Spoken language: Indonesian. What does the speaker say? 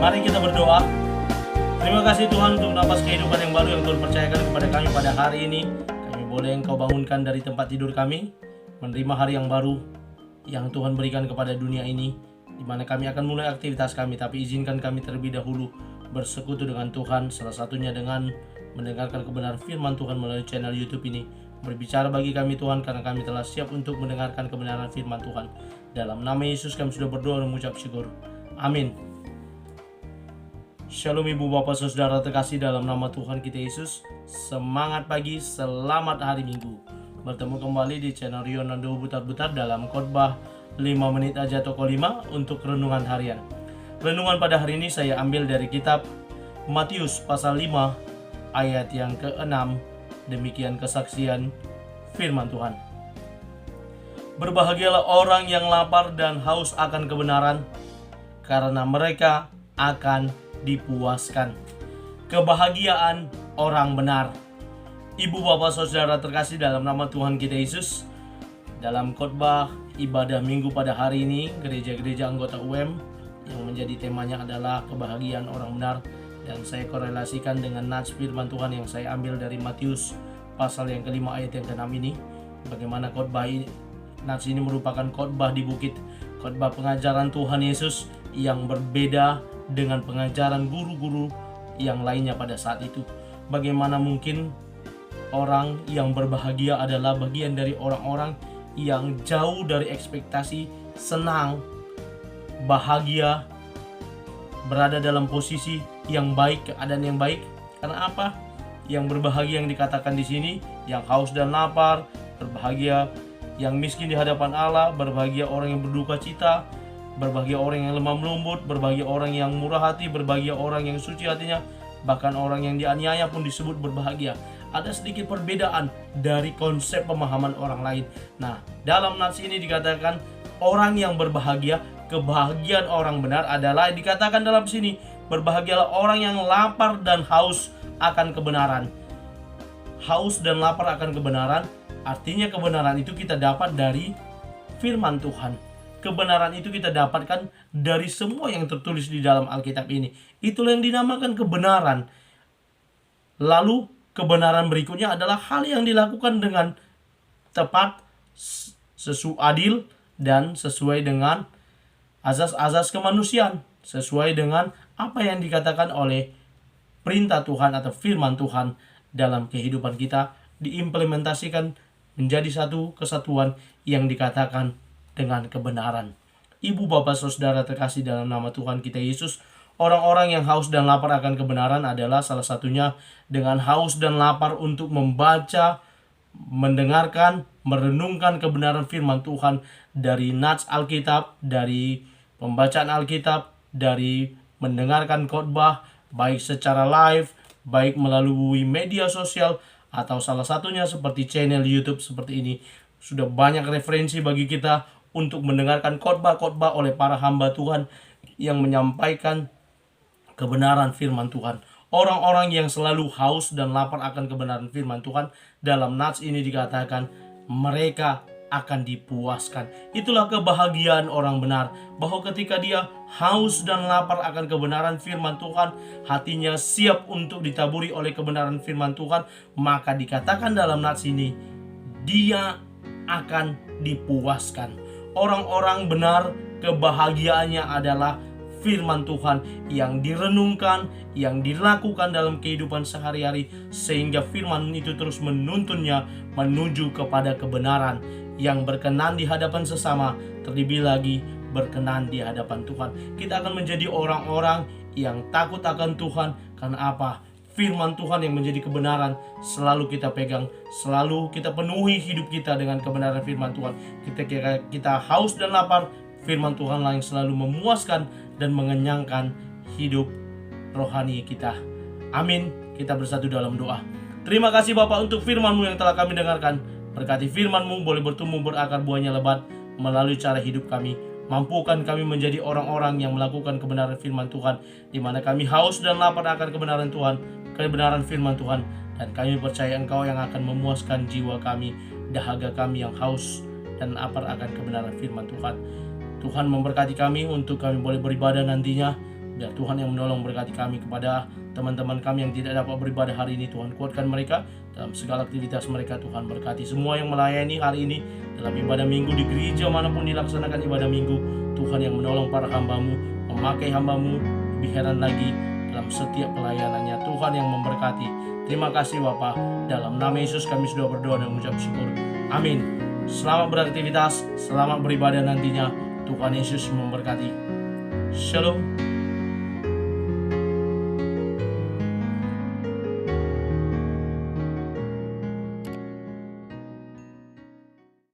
Mari kita berdoa. Terima kasih Tuhan untuk napas kehidupan yang baru yang Tuhan percayakan kepada kami pada hari ini. Kami boleh Engkau bangunkan dari tempat tidur kami, menerima hari yang baru yang Tuhan berikan kepada dunia ini, di mana kami akan mulai aktivitas kami. Tapi izinkan kami terlebih dahulu bersekutu dengan Tuhan, salah satunya dengan mendengarkan kebenaran firman Tuhan melalui channel YouTube ini. Berbicara bagi kami Tuhan, karena kami telah siap untuk mendengarkan kebenaran firman Tuhan. Dalam nama Yesus kami sudah berdoa dan mengucap syukur. Amin. Shalom ibu bapak saudara terkasih dalam nama Tuhan kita Yesus. Semangat pagi, selamat hari Minggu. Bertemu kembali di channel Rionando Butar-Butar dalam khotbah 5 menit aja toko 5 untuk renungan harian. Renungan pada hari ini saya ambil dari kitab Matius pasal 5 ayat yang ke-6. Demikian kesaksian firman Tuhan. Berbahagialah orang yang lapar dan haus akan kebenaran, karena mereka akan dipuaskan. Kebahagiaan orang benar. Ibu bapak saudara terkasih dalam nama Tuhan kita Yesus, dalam khotbah ibadah minggu pada hari ini, gereja-gereja anggota UM yang menjadi temanya adalah kebahagiaan orang benar. Dan saya korelasikan dengan nats firman Tuhan yang saya ambil dari Matius pasal yang kelima ayat yang ke-6 ini. Bagaimana khotbah ini, nats ini merupakan khotbah di bukit, khotbah pengajaran Tuhan Yesus yang berbeda dengan pengajaran guru-guru yang lainnya pada saat itu. Bagaimana mungkin orang yang berbahagia adalah bagian dari orang-orang yang jauh dari ekspektasi, senang, bahagia, berada dalam posisi yang baik, keadaan yang baik. Karena apa? Yang berbahagia yang dikatakan di sini, yang haus dan lapar, berbahagia yang miskin di hadapan Allah, berbahagia orang yang berduka cita, berbahagia orang yang lemah lembut, berbahagia orang yang murah hati, berbahagia orang yang suci hatinya, bahkan orang yang dianiaya pun disebut berbahagia. Ada sedikit perbedaan dari konsep pemahaman orang lain. Nah, dalam nats ini dikatakan orang yang berbahagia, kebahagiaan orang benar adalah dikatakan dalam sini, berbahagialah orang yang lapar dan haus akan kebenaran. Haus dan lapar akan kebenaran, artinya kebenaran itu kita dapat dari firman Tuhan. Kebenaran itu kita dapatkan dari semua yang tertulis di dalam Alkitab ini. Itulah yang dinamakan kebenaran. Lalu kebenaran berikutnya adalah hal yang dilakukan dengan tepat, sesuai adil, dan sesuai dengan azas-azas kemanusiaan, sesuai dengan apa yang dikatakan oleh perintah Tuhan atau firman Tuhan dalam kehidupan kita, diimplementasikan menjadi satu kesatuan yang dikatakan dengan kebenaran. Ibu bapak saudara terkasih dalam nama Tuhan kita Yesus, orang-orang yang haus dan lapar akan kebenaran adalah salah satunya dengan haus dan lapar untuk membaca, mendengarkan, merenungkan kebenaran firman Tuhan dari nats Alkitab, dari pembacaan Alkitab, dari mendengarkan khotbah, baik secara live, baik melalui media sosial, atau salah satunya seperti channel YouTube seperti ini. Sudah banyak referensi bagi kita untuk mendengarkan khotbah-khotbah oleh para hamba Tuhan yang menyampaikan kebenaran firman Tuhan. Orang-orang yang selalu haus dan lapar akan kebenaran firman Tuhan, dalam nats ini dikatakan mereka akan dipuaskan. Itulah kebahagiaan orang benar, bahwa ketika dia haus dan lapar akan kebenaran firman Tuhan, hatinya siap untuk ditaburi oleh kebenaran firman Tuhan, maka dikatakan dalam nats ini, dia akan dipuaskan. Orang-orang benar, kebahagiaannya adalah firman Tuhan yang direnungkan, yang dilakukan dalam kehidupan sehari-hari, sehingga firman itu terus menuntunnya menuju kepada kebenaran yang berkenan di hadapan sesama, terlebih lagi berkenan di hadapan Tuhan. Kita akan menjadi orang-orang yang takut akan Tuhan. Karena apa? Firman Tuhan yang menjadi kebenaran selalu kita pegang, selalu kita penuhi hidup kita dengan kebenaran firman Tuhan. Kita haus dan lapar, firman Tuhan yang selalu memuaskan dan mengenyangkan hidup rohani kita. Amin. Kita bersatu dalam doa. Terima kasih Bapa untuk firman-Mu yang telah kami dengarkan. Berkati firman-Mu boleh bertumbuh berakar, buahnya lebat melalui cara hidup kami. Mampukan kami menjadi orang-orang yang melakukan kebenaran firman Tuhan, di mana kami haus dan lapar akan kebenaran Tuhan, kebenaran firman Tuhan. Dan kami percaya Engkau yang akan memuaskan jiwa kami, dahaga kami yang haus dan lapar akan kebenaran firman Tuhan. Tuhan memberkati kami untuk kami boleh beribadah nantinya Biar Tuhan yang menolong berkati kami. Kepada teman-teman kami yang tidak dapat beribadah hari ini, Tuhan kuatkan mereka dalam segala aktivitas mereka. Tuhan berkati semua yang melayani hari ini dalam ibadah minggu di gereja manapun dilaksanakan ibadah minggu. Tuhan yang menolong para hamba-Mu, memakai hamba-Mu lebih heran lagi dalam setiap pelayanannya. Tuhan yang memberkati. Terima kasih Bapa. Dalam nama Yesus kami sudah berdoa dan mengucap syukur. Amin. Selamat beraktivitas, selamat beribadah nantinya. Tuhan Yesus memberkati. Shalom.